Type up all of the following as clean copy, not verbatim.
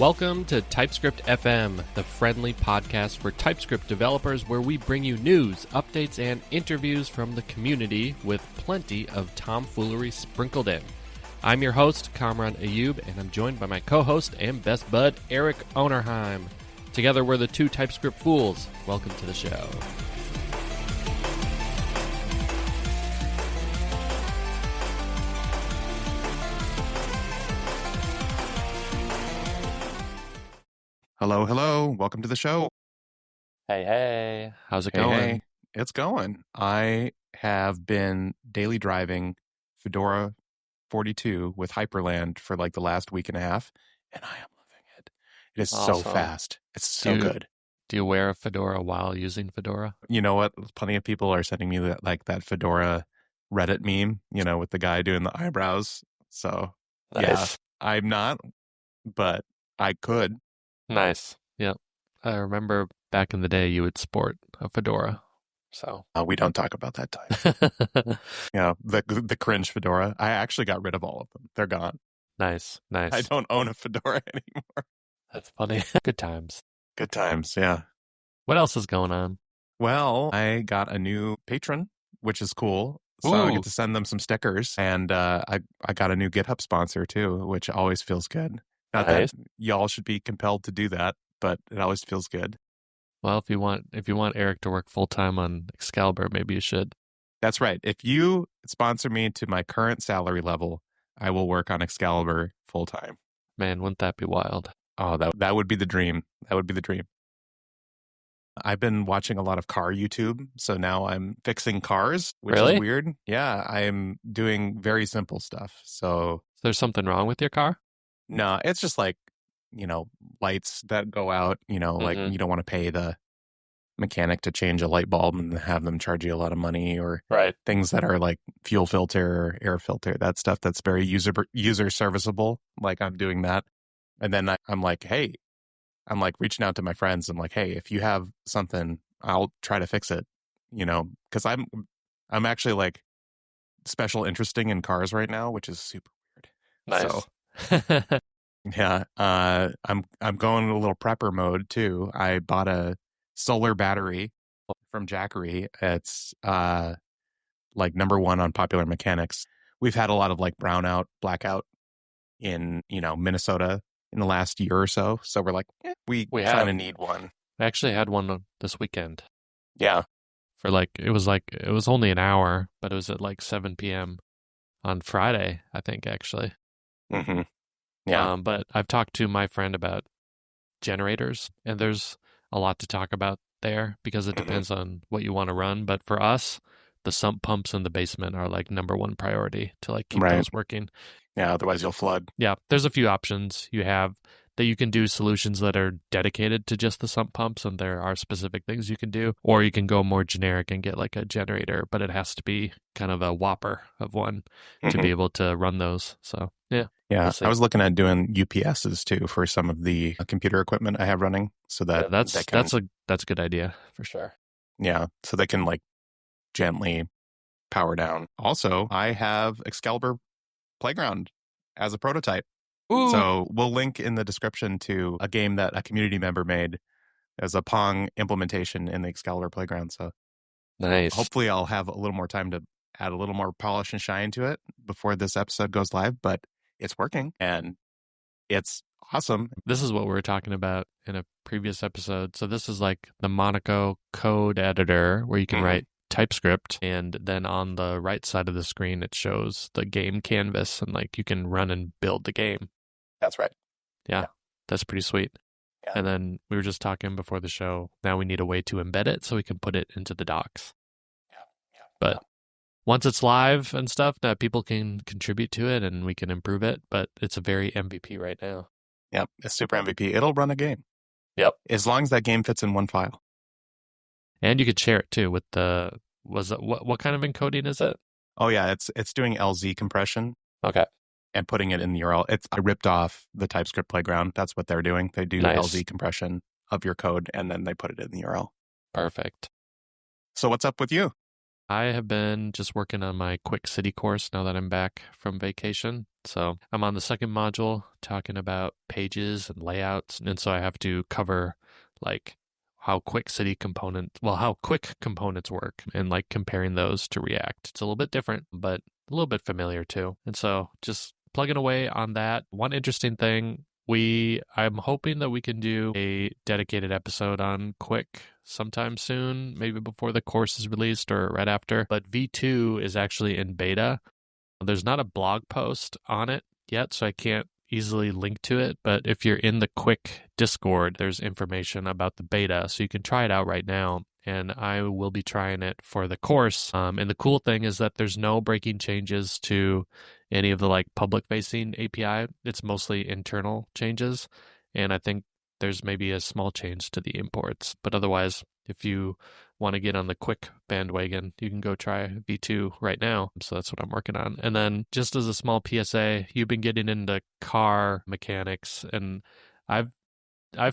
Welcome to TypeScript FM, the friendly podcast for TypeScript developers where we bring you news, updates, and interviews from the community with plenty of tomfoolery sprinkled in. I'm your host, Kamran Ayub, and I'm joined by my co-host and best bud, Eric Onerheim. Together, we're the two TypeScript fools. Welcome to the show. Hello, hello. Welcome to the show. Hey. How's it going? Hey. It's going. I have been daily driving Fedora 42 with Hyperland for like the last week and a half, and I am loving it. It is so fast. It's so good. Do you wear a fedora while using Fedora? You know what? Plenty of people are sending me that Fedora Reddit meme, with the guy doing the eyebrows. So, nice. Yeah, I'm not, but I could. Nice. Yep. I remember back in the day you would sport a fedora. So we don't talk about that time. The cringe fedora. I actually got rid of all of them. They're gone. Nice. I don't own a fedora anymore. That's funny. Good times. Good times, yeah. What else is going on? Well, I got a new patron, which is cool. So I get to send them some stickers. And I got a new GitHub sponsor too, which always feels good. Not that y'all should be compelled to do that, but it always feels good. Well, if you want Eric to work full time on Excalibur, maybe you should. That's right. If you sponsor me to my current salary level, I will work on Excalibur full time. Man, wouldn't that be wild? Oh, that would be the dream. That would be the dream. I've been watching a lot of car YouTube, so now I'm fixing cars, which is weird. Yeah, I'm doing very simple stuff. So there's something wrong with your car? No, it's just like, lights that go out, like you don't want to pay the mechanic to change a light bulb and have them charge you a lot of money, or things that are like fuel filter or air filter, that stuff that's very user serviceable. Like I'm doing that. And then I'm like, hey, I'm like reaching out to my friends. I'm like, hey, if you have something, I'll try to fix it, because I'm actually like special interesting in cars right now, which is super weird. Nice. So, yeah, I'm going a little prepper mode too. I bought a solar battery from Jackery. It's like number one on Popular Mechanics. We've had a lot of like brownout, blackout in Minnesota in the last year or so. So we're like, we kind of need one. I actually had one this weekend. Yeah, for it was only an hour, but it was at like 7 p.m. on Friday, I think actually. Mm-hmm. Yeah. But I've talked to my friend about generators, and there's a lot to talk about there because it depends on what you want to run. But for us, the sump pumps in the basement are like number one priority to like keep those working. Yeah, otherwise you'll flood. Yeah, there's a few options you have that you can do solutions that are dedicated to just the sump pumps, and there are specific things you can do. Or you can go more generic and get like a generator, but it has to be kind of a whopper of one to be able to run those. So, yeah. Yeah, I was looking at doing UPSs too for some of the computer equipment I have running, so that that's a good idea for sure. Yeah, so they can like gently power down. Also, I have Excalibur Playground as a prototype. Ooh. So we'll link in the description to a game that a community member made as a Pong implementation in the Excalibur Playground. So nice. Hopefully I'll have a little more time to add a little more polish and shine to it before this episode goes live, but it's working and it's awesome. This is what we were talking about in a previous episode. So this is like the Monaco code editor where you can write TypeScript, and then on the right side of the screen it shows the game canvas, and like you can run and build the game. That's right. Yeah. That's pretty sweet. Yeah. And then we were just talking before the show, now we need a way to embed it so we can put it into the docs. But once it's live and stuff, now people can contribute to it and we can improve it, but it's a very MVP right now. Yep, it's super MVP. It'll run a game. Yep. As long as that game fits in one file. And you could share it too with what kind of encoding is it? Oh yeah, it's doing LZ compression. Okay. And putting it in the URL. I ripped off the TypeScript Playground. That's what they're doing. They do LZ compression of your code and then they put it in the URL. Perfect. So what's up with you? I have been just working on my Quick City course now that I'm back from vacation. So I'm on the second module talking about pages and layouts. And so I have to cover like how quick components work and like comparing those to React. It's a little bit different, but a little bit familiar too. And so just plugging away on that. One interesting thing, I'm hoping that we can do a dedicated episode on Quick sometime soon, maybe before the course is released or right after. But V2 is actually in beta. There's not a blog post on it yet, so I can't easily link to it. But if you're in the Quick Discord, there's information about the beta, so you can try it out right now. And I will be trying it for the course. And the cool thing is that there's no breaking changes to any of the like public-facing API. It's mostly internal changes. And I think there's maybe a small change to the imports. But otherwise, if you want to get on the Quick bandwagon, you can go try V2 right now. So that's what I'm working on. And then just as a small PSA, you've been getting into car mechanics, and I've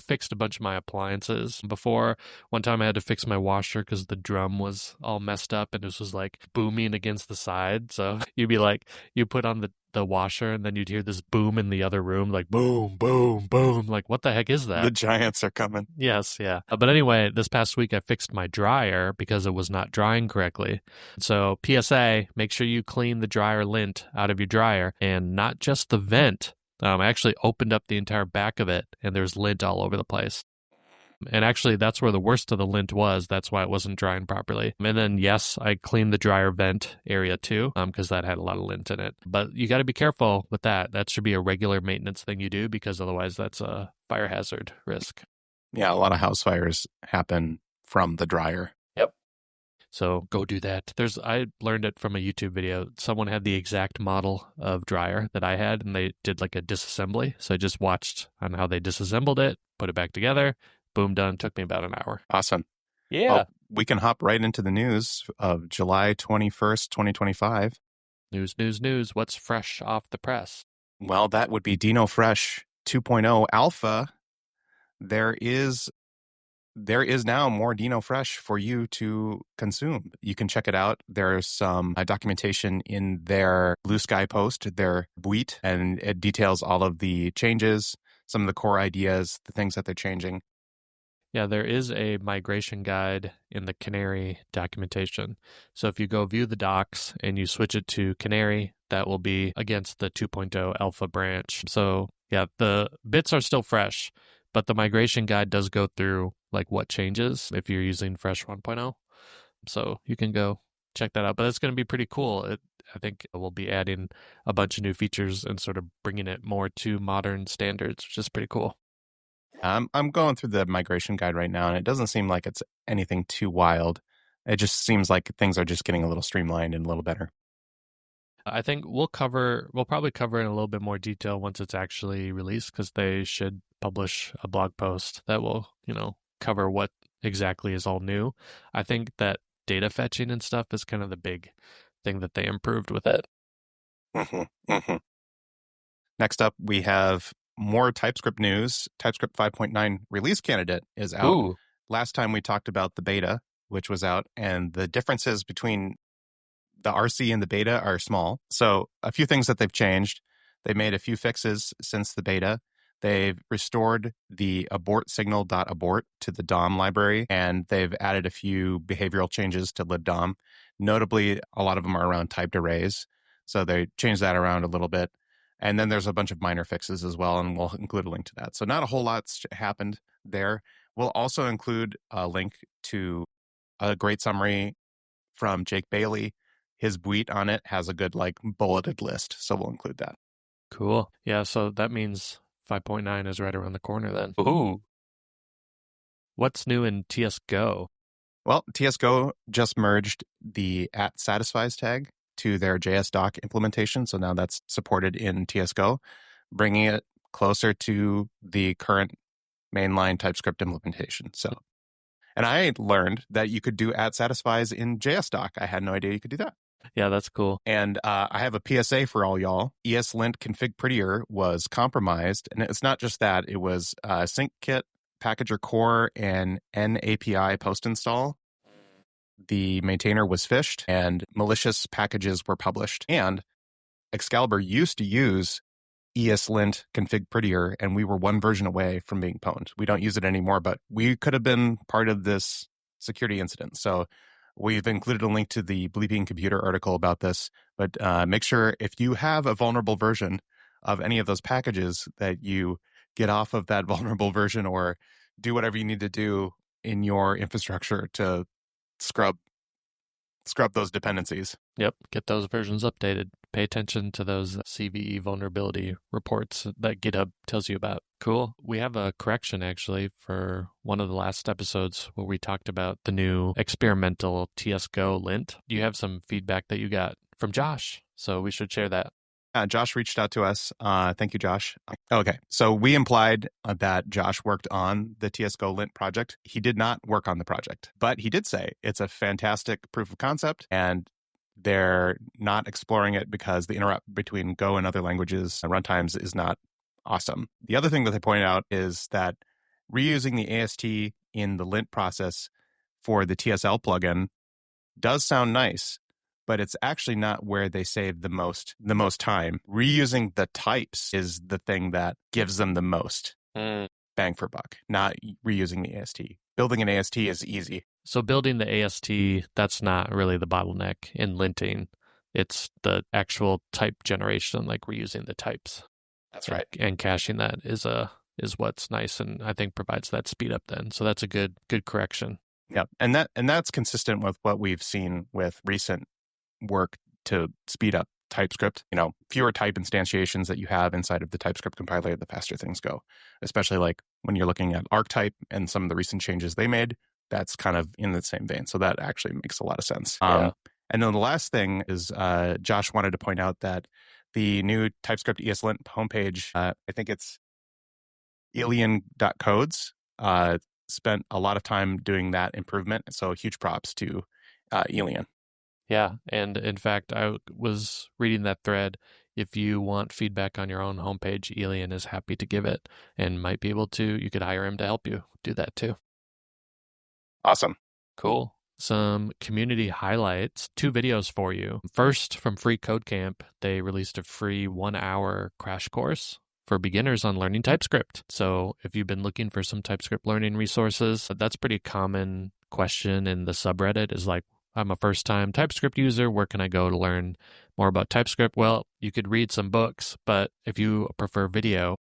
fixed a bunch of my appliances before. One time I had to fix my washer because the drum was all messed up and it was like booming against the side. So you'd be like, you put on the washer and then you'd hear this boom in the other room, like boom, boom, boom. Like, what the heck is that? The giants are coming. Yes, yeah. But anyway, this past week I fixed my dryer because it was not drying correctly. So PSA, make sure you clean the dryer lint out of your dryer, and not just the vent. I actually opened up the entire back of it, and there's lint all over the place. And actually, that's where the worst of the lint was. That's why it wasn't drying properly. And then, yes, I cleaned the dryer vent area too, because that had a lot of lint in it. But you got to be careful with that. That should be a regular maintenance thing you do, because otherwise that's a fire hazard risk. Yeah, a lot of house fires happen from the dryer. Yep. So go do that. I learned it from a YouTube video. Someone had the exact model of dryer that I had, and they did like a disassembly. So I just watched on how they disassembled it, put it back together. Boom, done. Took me about an hour. Awesome. Yeah. Well, we can hop right into the news of July 21st, 2025. News. What's fresh off the press? Well, that would be Deno Fresh 2.0 alpha. There is now more Deno Fresh for you to consume. You can check it out. There's some documentation in their Blue Sky post, their BigInt, and it details all of the changes, some of the core ideas, the things that they're changing. Yeah, there is a migration guide in the Canary documentation. So if you go view the docs and you switch it to Canary, that will be against the 2.0 alpha branch. So yeah, the bits are still fresh, but the migration guide does go through like what changes if you're using Fresh 1.0. So you can go check that out. But it's going to be pretty cool. I think we'll be adding a bunch of new features and sort of bringing it more to modern standards, which is pretty cool. I'm going through the migration guide right now, and it doesn't seem like it's anything too wild. It just seems like things are just getting a little streamlined and a little better. I think we'll probably cover in a little bit more detail once it's actually released, because they should publish a blog post that will, cover what exactly is all new. I think that data fetching and stuff is kind of the big thing that they improved with it. Next up, we have more TypeScript news. TypeScript 5.9 release candidate is out. Ooh. Last time we talked about the beta, which was out, and the differences between the RC and the beta are small. So a few things that they've changed. They made a few fixes since the beta. They've restored the abort signal.abort to the DOM library, and they've added a few behavioral changes to libdom. Notably, a lot of them are around typed arrays. So they changed that around a little bit. And then there's a bunch of minor fixes as well, and we'll include a link to that. So not a whole lot's happened there. We'll also include a link to a great summary from Jake Bailey. His BigInt on it has a good bulleted list, so we'll include that. Cool. Yeah, so that means 5.9 is right around the corner then. Ooh. What's new in TSGo? Well, TSGo just merged the @satisfies tag to their JSDoc implementation. So now that's supported in TSGo, bringing it closer to the current mainline TypeScript implementation. So, and I learned that you could do @satisfies in JSDoc. I had no idea you could do that. Yeah, that's cool. And I have a PSA for all y'all. eslint-config-prettier was compromised. And it's not just that. It was sync kit, packager core, and NAPI post install. the maintainer was phished and malicious packages were published. And Excalibur used to use eslint-config-prettier, and we were one version away from being pwned. We don't use it anymore, but we could have been part of this security incident. So we've included a link to the Bleeping Computer article about this, but make sure if you have a vulnerable version of any of those packages that you get off of that vulnerable version or do whatever you need to do in your infrastructure to scrub those dependencies. Yep, get those versions updated. Pay attention to those CVE vulnerability reports that GitHub tells you about. Cool. We have a correction, actually, for one of the last episodes where we talked about the new experimental TSGo lint. You have some feedback that you got from Josh, so we should share that. Josh reached out to us. Thank you, Josh. Okay, so we implied that Josh worked on the TSGo lint project. He did not work on the project, but he did say it's a fantastic proof of concept, and they're not exploring it because the interrupt between Go and other languages and runtimes is not awesome. The other thing that they pointed out is that reusing the AST in the lint process for the TSL plugin does sound nice, but it's actually not where they save the most time. Reusing the types is the thing that gives them the most bang for buck, not reusing the AST. Building an AST is easy. So building the AST, that's not really the bottleneck in linting. It's the actual type generation, like reusing the types. That's right. And caching that is what's nice, and I think provides that speed up then. So that's a good correction. Yeah, and that's consistent with what we've seen with recent work to speed up TypeScript. Fewer type instantiations that you have inside of the TypeScript compiler, the faster things go. Especially like when you're looking at archetype and some of the recent changes they made, that's kind of in the same vein. So that actually makes a lot of sense. Yeah. And then the last thing is Josh wanted to point out that the new TypeScript ESLint homepage, I think it's alien.codes, spent a lot of time doing that improvement. So huge props to Alien. Yeah, and in fact, I was reading that thread. If you want feedback on your own homepage, Alien is happy to give it and might be able to. You could hire him to help you do that too. Awesome. Cool. Some community highlights, 2 videos for you. First, from freeCodeCamp, they released a free 1-hour crash course for beginners on learning TypeScript. So if you've been looking for some TypeScript learning resources, that's a pretty common question in the subreddit is like, I'm a first-time TypeScript user. Where can I go to learn more about TypeScript? Well, you could read some books, but if you prefer video,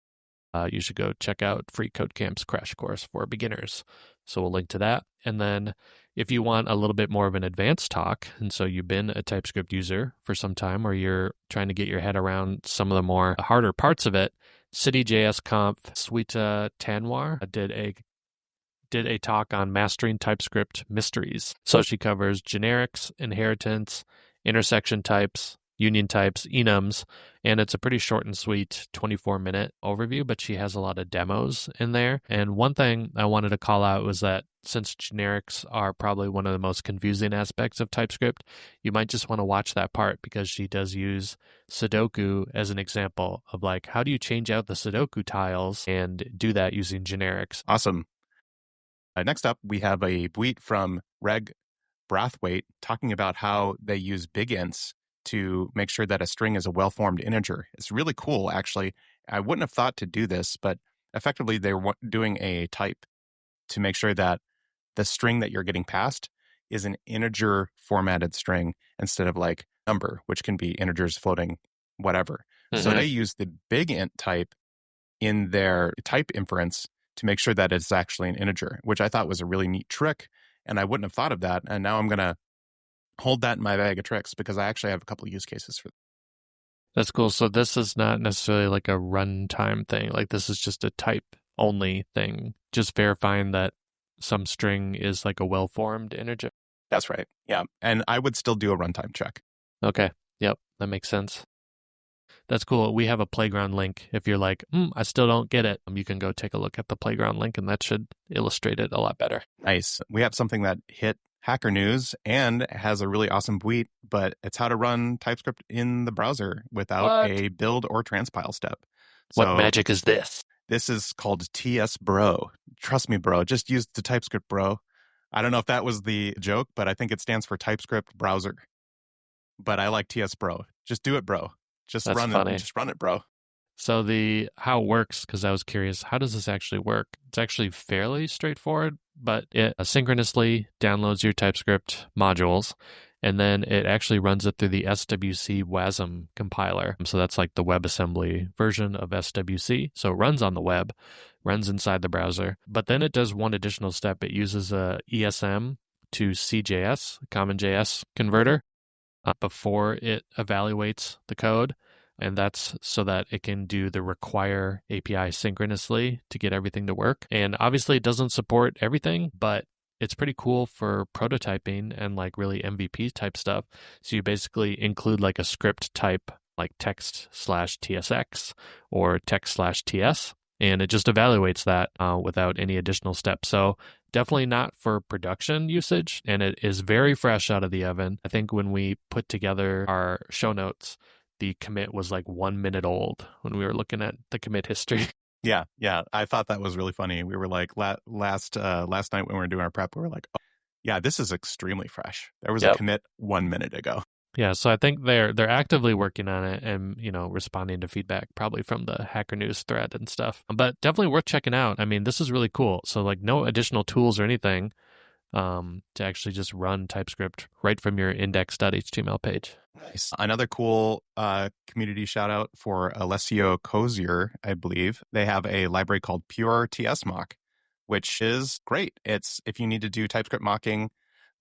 you should go check out freeCodeCamp's crash course for beginners. So we'll link to that. And then if you want a little bit more of an advanced talk, and so you've been a TypeScript user for some time, or you're trying to get your head around some of the more harder parts of it, CityJSConf Sweta Tanwar did a talk on mastering TypeScript mysteries. So she covers generics, inheritance, intersection types, union types, enums, and it's a pretty short and sweet 24-minute overview, but she has a lot of demos in there. And one thing I wanted to call out was that since generics are probably one of the most confusing aspects of TypeScript, you might just want to watch that part because she does use Soduku as an example of like, how do you change out the Soduku tiles and do that using generics? Awesome. Next up, we have a tweet from Reg Brathwaite talking about how they use BigInts to make sure that a string is a well-formed integer. It's really cool, actually. I wouldn't have thought to do this, but effectively they're doing a type to make sure that the string that you're getting passed is an integer formatted string instead of like number, which can be integers, floating, whatever. Mm-hmm. So they use the BigInt type in their type inference to make sure that it's actually an integer, which I thought was a really neat trick. And I wouldn't have thought of that. And now I'm going to hold that in my bag of tricks because I actually have a couple of use cases for that. That's cool. So this is not necessarily like a runtime thing. Like this is just a type only thing, just verifying that some string is like a well-formed integer. That's right. Yeah. And I would still do a runtime check. Okay. Yep. That makes sense. That's cool. We have a playground link. If you're like, I still don't get it, you can go take a look at the playground link and that should illustrate it a lot better. Nice. We have something that hit Hacker News and has a really awesome tweet, but it's how to run TypeScript in the browser without a build or transpile step. So, what magic is this? This is called tsbro. Trust me, bro. Just use the TypeScript, bro. I don't know if that was the joke, but I think it stands for TypeScript browser. But I like tsbro. Just do it, bro. That's funny. Just run it, bro. So how it works, because I was curious, how does this actually work? It's actually fairly straightforward, but it asynchronously downloads your TypeScript modules, and then it actually runs it through the SWC WASM compiler. So that's like the WebAssembly version of SWC. So it runs on the web, runs inside the browser, but then it does one additional step. It uses a ESM to CJS, Common JS converter, before it evaluates the code. And that's so that it can do the require API synchronously to get everything to work. And obviously it doesn't support everything, but it's pretty cool for prototyping and like really MVP type stuff. So you basically include like a script type like text/tsx or text/ts, and it just evaluates that without any additional steps. So definitely not for production usage, and it is very fresh out of the oven. I think when we put together our show notes, the commit was like 1 minute old when we were looking at the commit history. Yeah. I thought that was really funny. We were like, last night when we were doing our prep, we were like, oh, yeah, this is extremely fresh. There was a commit 1 minute ago. Yeah, so I think they're actively working on it and, responding to feedback probably from the Hacker News thread and stuff. But definitely worth checking out. I mean, this is really cool. So like no additional tools or anything to actually just run TypeScript right from your index.html page. Nice. Another cool community shout out for Alessio Cozier, I believe. They have a library called Pure TS Mock, which is great. It's if you need to do TypeScript mocking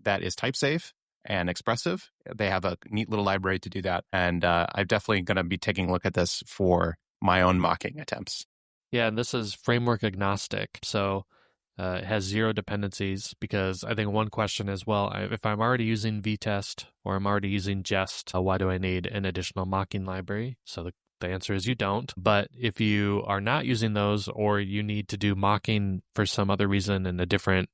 that is type safe and expressive, they have a neat little library to do that. And I'm definitely going to be taking a look at this for my own mocking attempts. Yeah, and this is framework agnostic. So it has zero dependencies, because I think one question is, well, if I'm already using vtest or I'm already using jest, why do I need an additional mocking library? So the answer is you don't. But if you are not using those, or you need to do mocking for some other reason in a different,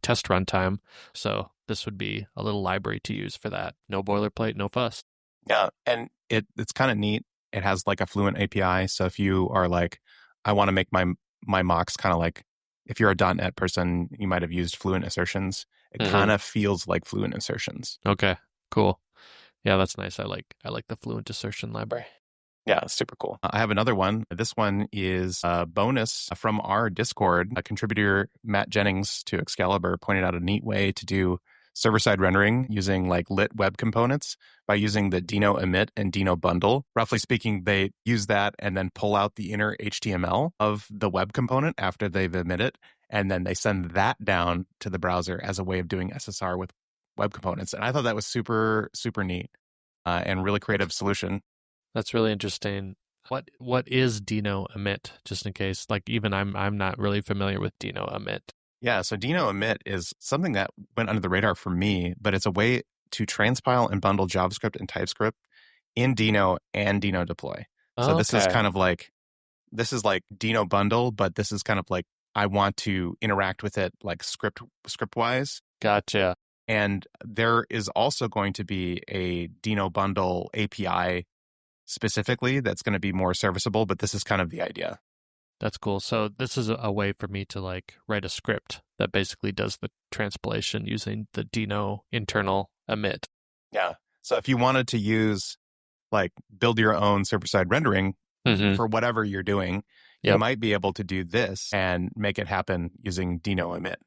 test runtime, so this would be a little library to use for that. No boilerplate, no fuss. Yeah, and it's kind of neat. It has like a Fluent API. So if you are like, I want to make my mocks kind of like, if you're a .NET person, you might have used Fluent assertions. It kind of feels like Fluent assertions. Okay, cool. Yeah, that's nice. I like the Fluent assertion library. Yeah, super cool. I have another one. This one is a bonus from our Discord. A contributor, Matt Jennings to Excalibur, pointed out a neat way to do server-side rendering using like lit web components by using the Deno Emit and Deno bundle. Roughly speaking, they use that and then pull out the inner HTML of the web component after they've emit it, and then they send that down to the browser as a way of doing SSR with web components. And I thought that was super, super neat and really creative solution. That's really interesting. What is Deno Emit? Just in case, like even I'm not really familiar with Deno Emit. Yeah, so Deno Emit is something that went under the radar for me, but it's a way to transpile and bundle JavaScript and TypeScript in Deno and Deno deploy. So this is kind of like, this is like Deno bundle, but this is kind of like, I want to interact with it like script wise. Gotcha. And there is also going to be a Deno bundle API specifically that's going to be more serviceable, but this is kind of the idea. That's cool. So this is a way for me to like write a script that basically does the transpilation using the Deno internal emit. Yeah. So if you wanted to use like build your own server-side rendering for whatever you're doing, you might be able to do this and make it happen using Deno Emit.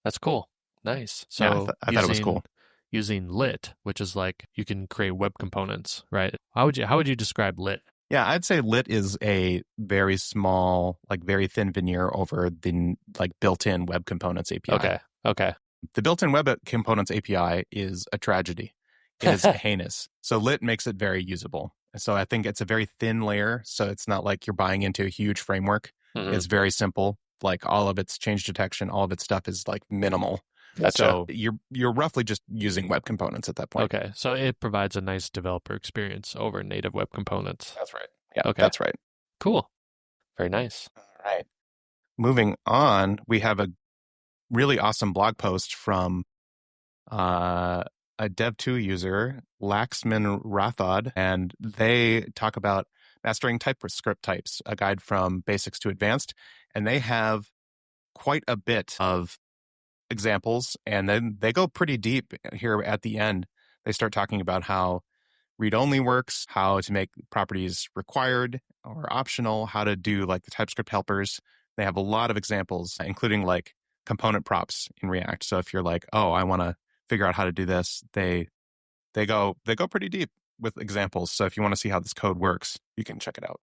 That's cool. Nice. So yeah, I thought it was cool. Using lit, which is like you can create web components, right? How would you describe lit? Yeah, I'd say lit is a very small, like very thin veneer over the like built-in web components API. Okay. The built-in web components API is a tragedy. It is heinous. So lit makes it very usable. So I think it's a very thin layer. So it's not like you're buying into a huge framework. It's very simple. Like all of its change detection, all of its stuff is like minimal. Gotcha. So you're roughly just using web components at that point. Okay, so it provides a nice developer experience over native web components. That's right. Yeah, okay. That's right. Cool. Very nice. All right. Moving on, we have a really awesome blog post from a Dev2 user, Laxman Rathod, and they talk about mastering TypeScript types, a guide from basics to advanced, and they have quite a bit of examples, and then they go pretty deep here at the end. They start talking about how read-only works, how to make properties required or optional, how to do like the TypeScript helpers. They have a lot of examples, including like component props in React. So if you're like, oh, I want to figure out how to do this, they go pretty deep with examples. So if you want to see how this code works, you can check it out.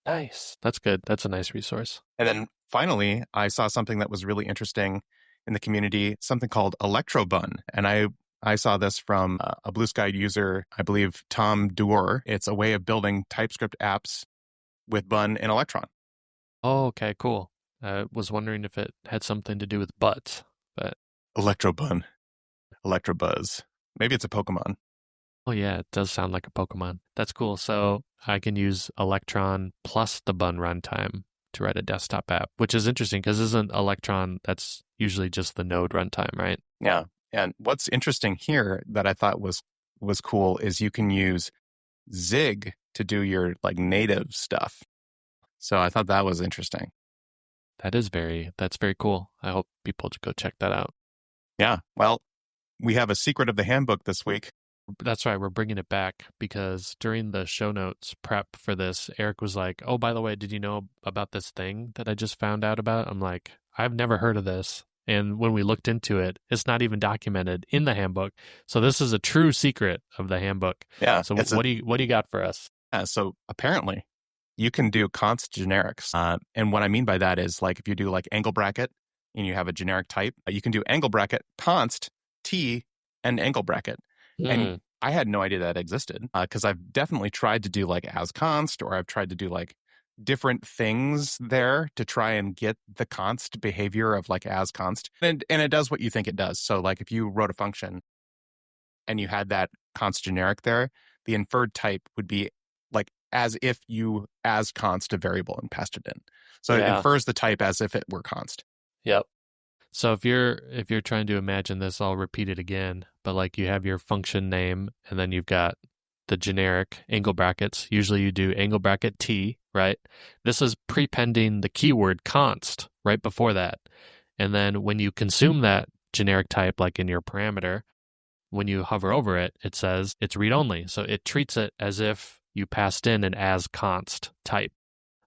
Nice. That's good. That's a nice resource. And then finally, I saw something that was really interesting in the community, something called electrobun. And I saw this from a Blue Sky user, I believe Tom Duor. It's a way of building TypeScript apps with Bun and Electron. Oh, okay, cool. I was wondering if it had something to do with butts, but Electrobun, Electrobuzz. Maybe it's a Pokemon. oh yeah, it does sound like a Pokemon. That's cool. So I can use Electron plus the Bun runtime to write a desktop app, which is interesting because isn't Electron, that's usually just the Node runtime, right? Yeah. And what's interesting here that I thought was cool is you can use Zig to do your like native stuff. So I thought that was interesting. That's very cool. I hope people go check that out. Yeah. Well, we have a secret of the handbook this week. That's right. We're bringing it back because during the show notes prep for this, Eric was like, oh, by the way, did you know about this thing that I just found out about? I'm like, I've never heard of this. And when we looked into it, it's not even documented in the handbook. So this is a true secret of the handbook. Yeah. So what do you got for us? So apparently you can do const generics. And what I mean by that is like if you do like angle bracket and you have a generic type, you can do angle bracket, const, t, and angle bracket. And I had no idea that existed because I've definitely tried to do like as const, or I've tried to do like different things there to try and get the const behavior of like as const. And it does what you think it does. So like if you wrote a function and you had that const generic there, the inferred type would be like as if you as const a variable and passed it in. So it infers the type as if it were const. Yep. So if you're trying to imagine this, I'll repeat it again. But like you have your function name, and then you've got the generic angle brackets. Usually you do angle bracket t, right? This is prepending the keyword const right before that. And then when you consume that generic type, like in your parameter, when you hover over it, it says it's read-only. So it treats it as if you passed in an as const type.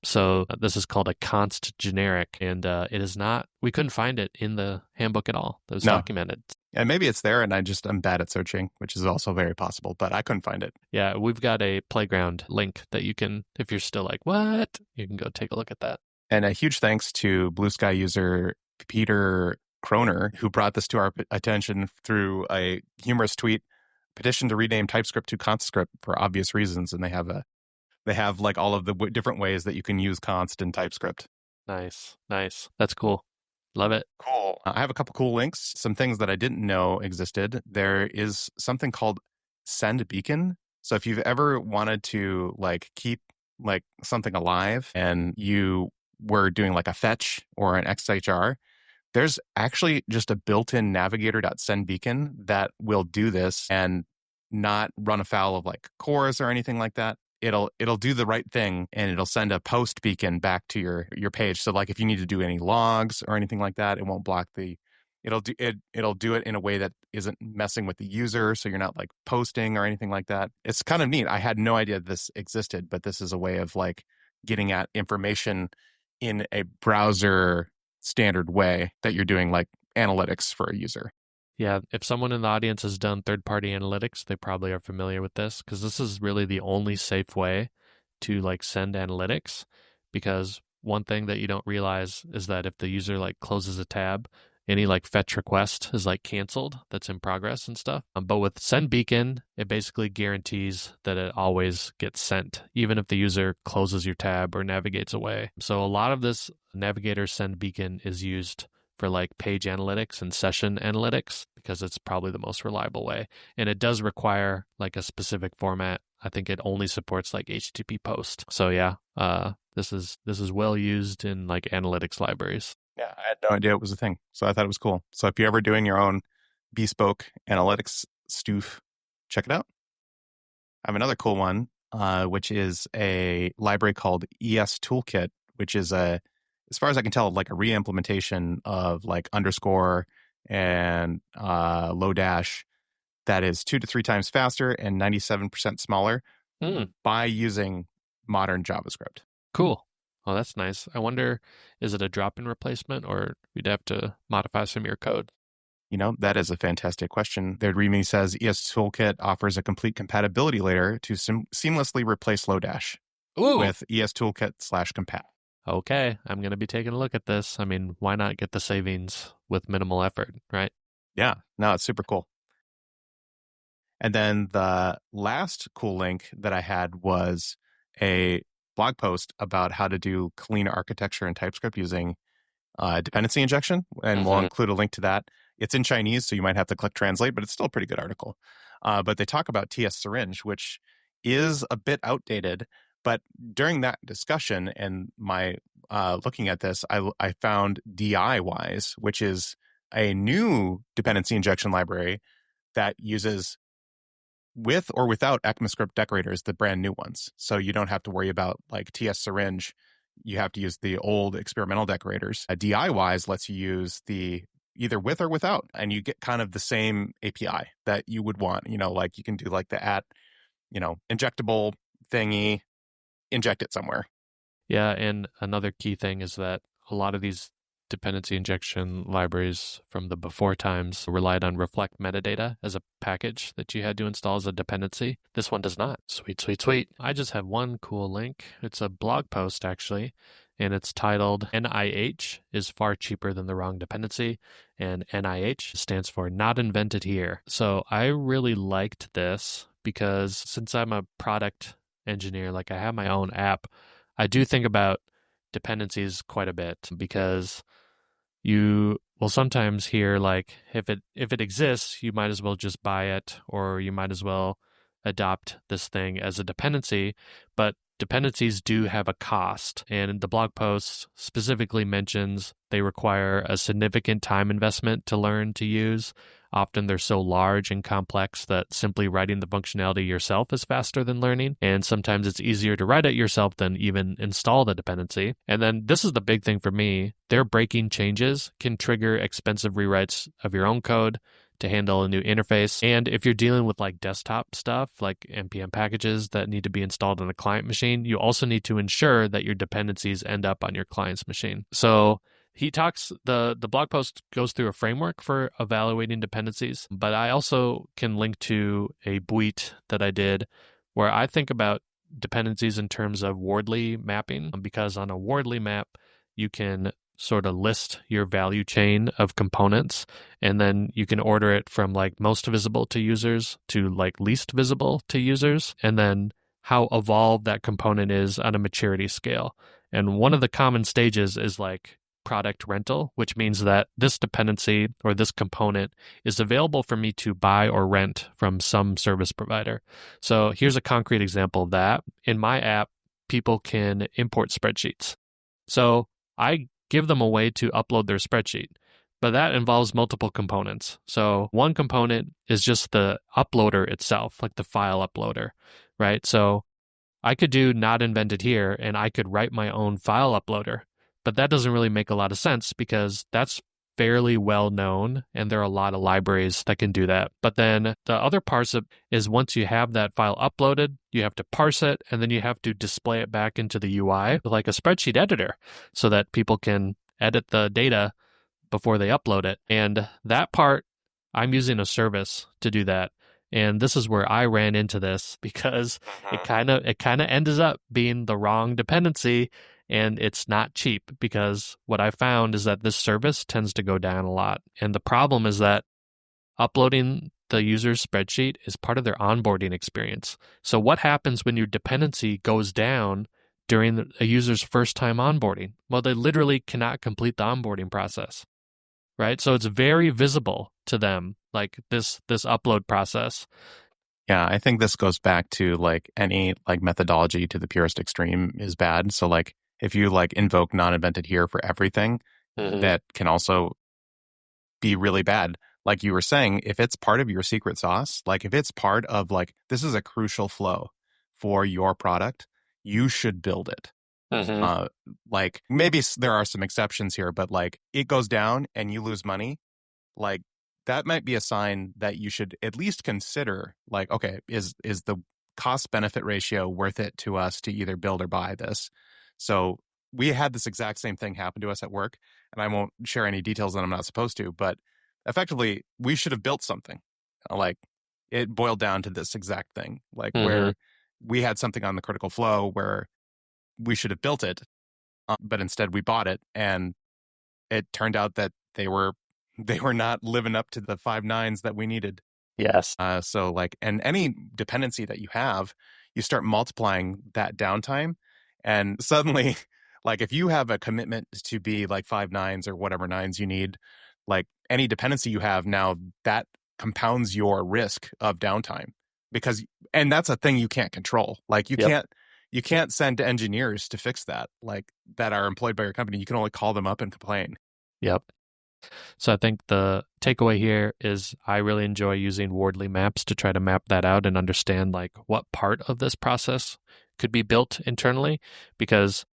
So this is called a const generic, and it is not, we couldn't find it in the handbook at all. That was documented. And maybe it's there and I'm bad at searching, which is also very possible, but I couldn't find it. Yeah, we've got a playground link that you can, if you're still like, what? You can go take a look at that. And a huge thanks to Blue Sky user Peter Kroner, who brought this to our attention through a humorous tweet, petition to rename TypeScript to ConstScript for obvious reasons. And they have like all of the different ways that you can use const in TypeScript. Nice. That's cool. Love it. Cool. I have a couple cool links, some things that I didn't know existed. There is something called SendBeacon. So if you've ever wanted to like keep like something alive and you were doing like a fetch or an XHR, there's actually just a built-in navigator.sendBeacon that will do this and not run afoul of like cores or anything like that. It'll do the right thing and it'll send a post beacon back to your page. So like if you need to do any logs or anything like that, it won't block it'll do it in a way that isn't messing with the user. So you're not like posting or anything like that. It's kind of neat. I had no idea this existed, but this is a way of like getting at information in a browser standard way that you're doing like analytics for a user. Yeah, if someone in the audience has done third-party analytics, they probably are familiar with this because this is really the only safe way to like send analytics, because one thing that you don't realize is that if the user like closes a tab, any like fetch request is like canceled that's in progress and stuff. But with SendBeacon, it basically guarantees that it always gets sent, even if the user closes your tab or navigates away. So a lot of this Navigator SendBeacon is used for like page analytics and session analytics because it's probably the most reliable way. And it does require like a specific format. I think it only supports like HTTP post. So yeah, this is well used in like analytics libraries. Yeah, I had no idea it was a thing. So I thought it was cool. So if you're ever doing your own bespoke analytics stoof, check it out. I have another cool one, which is a library called es-toolkit, which is as far as I can tell, like a re-implementation of like underscore and Lodash that is 2 to 3 times faster and 97% smaller by using modern JavaScript. Cool. Oh, that's nice. I wonder, is it a drop-in replacement or you'd have to modify some of your code? That is a fantastic question. Their README says es-toolkit offers a complete compatibility layer to seamlessly replace Lodash with es-toolkit/compat. Okay, I'm going to be taking a look at this. I mean, why not get the savings with minimal effort, right? Yeah, no, it's super cool. And then the last cool link that I had was a blog post about how to do clean architecture in TypeScript using dependency injection, and we'll include a link to that. It's in Chinese, so you might have to click translate, but it's still a pretty good article. But they talk about tssyringe, which is a bit outdated. But during that discussion and my looking at this, I found DI-Wise, which is a new dependency injection library that uses with or without ECMAScript decorators, the brand new ones. So you don't have to worry about like tssyringe. You have to use the old experimental decorators. DI-Wise lets you use the either with or without, and you get kind of the same API that you would want. Like you can do like the injectable thingy, inject it somewhere. Yeah, and another key thing is that a lot of these dependency injection libraries from the before times relied on reflect metadata as a package that you had to install as a dependency. This one does not. Sweet, sweet, sweet. I just have one cool link. It's a blog post, actually, and it's titled NIH is far cheaper than the wrong dependency, and NIH stands for not invented here. So I really liked this because since I'm a product engineer, like I have my own app, I do think about dependencies quite a bit because you will sometimes hear like if it exists, you might as well just buy it, or you might as well adopt this thing as a dependency. But dependencies do have a cost, and the blog post specifically mentions they require a significant time investment to learn to use. Often they're so large and complex that simply writing the functionality yourself is faster than learning. And sometimes it's easier to write it yourself than even install the dependency. And then this is the big thing for me. Their breaking changes can trigger expensive rewrites of your own code to handle a new interface. And if you're dealing with like desktop stuff, like NPM packages that need to be installed on a client machine, you also need to ensure that your dependencies end up on your client's machine. So he talks, the blog post goes through a framework for evaluating dependencies, but I also can link to a BWeet that I did where I think about dependencies in terms of Wardley mapping, because on a Wardley map, you can sort of list your value chain of components, and then you can order it from like most visible to users to like least visible to users, and then how evolved that component is on a maturity scale. And one of the common stages is like product rental, which means that this dependency or this component is available for me to buy or rent from some service provider. So here's a concrete example of that. In my app, people can import spreadsheets. So I give them a way to upload their spreadsheet, but that involves multiple components. So one component is just the uploader itself, like the file uploader, right? So I could do not invented here, and I could write my own file uploader. But that doesn't really make a lot of sense because that's fairly well known, and there are a lot of libraries that can do that. But then the other parts is once you have that file uploaded, you have to parse it, and then you have to display it back into the UI like a spreadsheet editor so that people can edit the data before they upload it. And that part, I'm using a service to do that. And this is where I ran into this because it kind of ends up being the wrong dependency. And it's not cheap because what I found is that this service tends to go down a lot. And the problem is that uploading the user's spreadsheet is part of their onboarding experience. So what happens when your dependency goes down during a user's first time onboarding? Well, they literally cannot complete the onboarding process, right? So it's very visible to them, like this upload process. Yeah, I think this goes back to like any like methodology to the purest extreme is bad. So like if you like invoke non-invented here for everything, that can also be really bad. Like you were saying, if it's part of your secret sauce, like if it's part of like, this is a crucial flow for your product, you should build it. Like maybe there are some exceptions here, but like it goes down and you lose money, like that might be a sign that you should at least consider, like, okay, is the cost benefit ratio worth it to us to either build or buy this? So we had this exact same thing happen to us at work, and I won't share any details that I'm not supposed to, but effectively we should have built something. Like it boiled down to this exact thing, like where we had something on the critical flow where we should have built it, but instead we bought it, and it turned out that they were not living up to the 5 nines that we needed. Yes. So like, and any dependency that you have, you start multiplying that downtime, and suddenly, like if you have a commitment to be like 5 nines or whatever nines you need, like any dependency you have now, that compounds your risk of downtime, and that's a thing you can't control. Like you can't send engineers to fix that, like that are employed by your company. You can only call them up and complain. Yep. So I think the takeaway here is I really enjoy using Wardley maps to try to map that out and understand like what part of this process could be built internally, because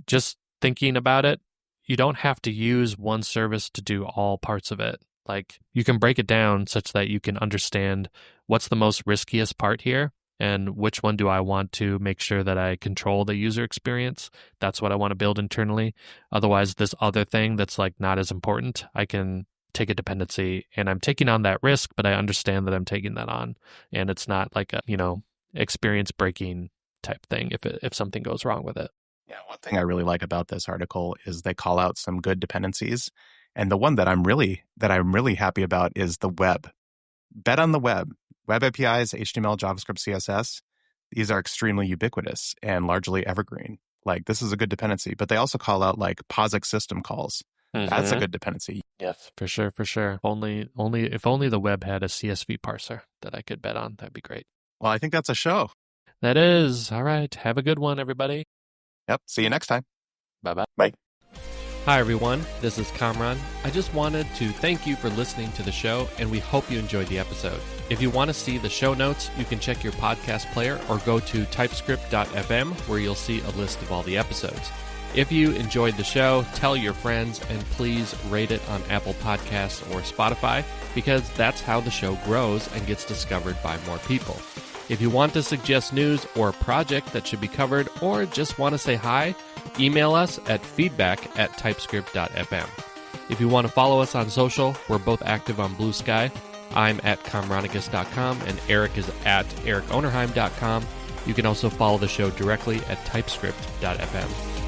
just thinking about it, you don't have to use one service to do all parts of it. Like you can break it down such that you can understand what's the most riskiest part here and which one do I want to make sure that I control the user experience. That's what I want to build internally. Otherwise, this other thing that's like not as important, I can take a dependency and I'm taking on that risk, but I understand that I'm taking that on. And it's not like a, experience breaking type thing if something goes wrong with it. Yeah, one thing I really like about this article is they call out some good dependencies. And the one that I'm really happy about is the web. Bet on the web. Web APIs, HTML, JavaScript, CSS, these are extremely ubiquitous and largely evergreen. Like this is a good dependency, but they also call out like POSIX system calls. That's a good dependency. Yes, for sure. If only the web had a CSV parser that I could bet on, that'd be great. Well, I think that's a show. That is. All right. Have a good one, everybody. Yep. See you next time. Bye-bye. Bye. Hi, everyone. This is Kamran. I just wanted to thank you for listening to the show, and we hope you enjoyed the episode. If you want to see the show notes, you can check your podcast player or go to typescript.fm, where you'll see a list of all the episodes. If you enjoyed the show, tell your friends, and please rate it on Apple Podcasts or Spotify, because that's how the show grows and gets discovered by more people. If you want to suggest news or a project that should be covered, or just want to say hi, email us at feedback@typescript.fm. If you want to follow us on social, we're both active on Blue Sky. I'm at kamronigus.com and Eric is at ericonerheim.com. You can also follow the show directly at typescript.fm.